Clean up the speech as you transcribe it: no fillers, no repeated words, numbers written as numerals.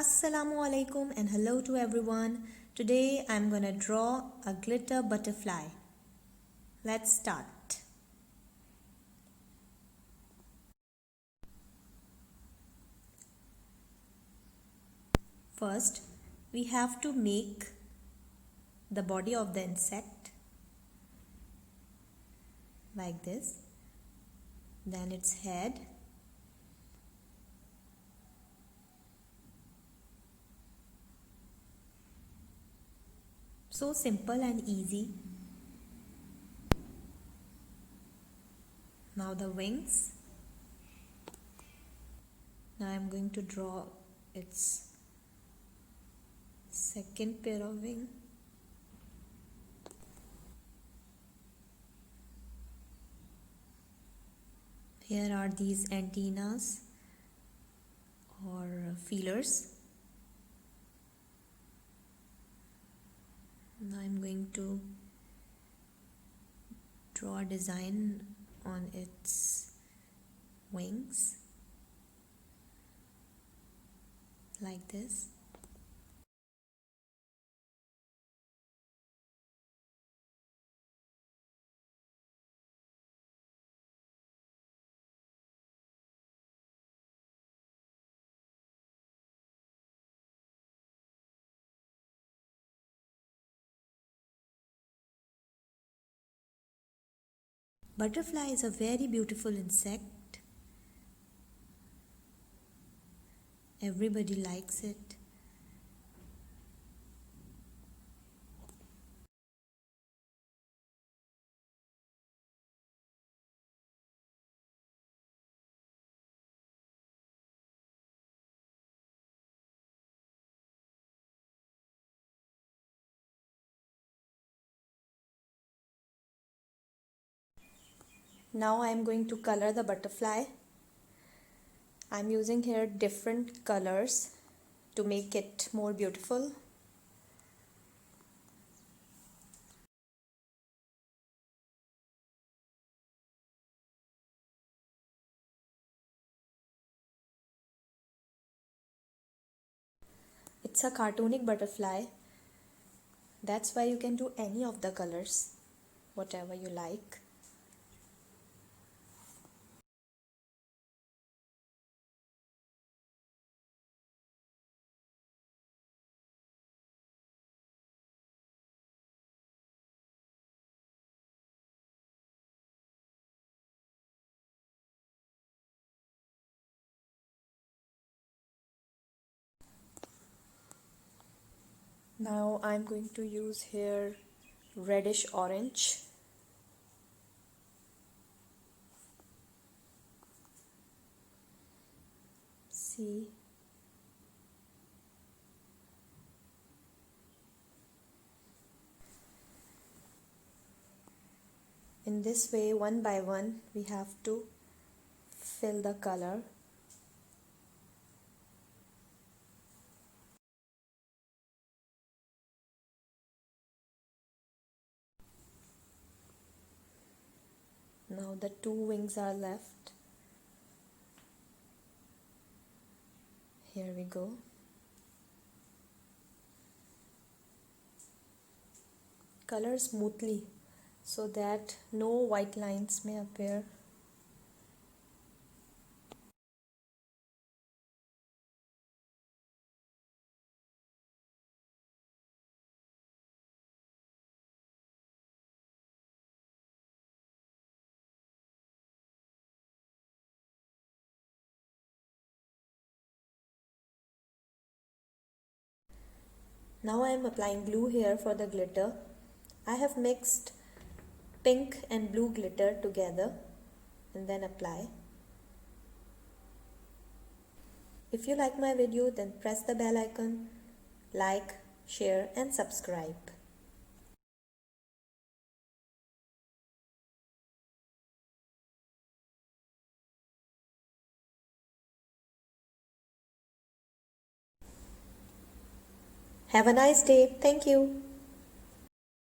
Assalamu alaikum and hello to everyone. Today I'm gonna draw a glitter butterfly. Let's start. First, we have to make the body of the insect like this, then its head, so simple and easy. Now the wings. Now I'm going to draw its second pair of wings. Here are these antennas or feelers. Now I'm going to draw a design on its wings like this. Butterfly is a very beautiful insect. Everybody likes it. Now I am going to color the butterfly. I am using here different colors to make it more beautiful. It's a cartoonic butterfly. That's why you can do any of the colors, whatever you like. Now I'm going to use here reddish orange. See, in this way, one by one, we have to fill the color. Now the two wings are left. Here we go. Color smoothly so that no white lines may appear. Now I am applying glue here for the glitter. I have mixed pink and blue glitter together and then apply. If you like my video, then press the bell icon, like, share and subscribe. Have a nice day. Thank you.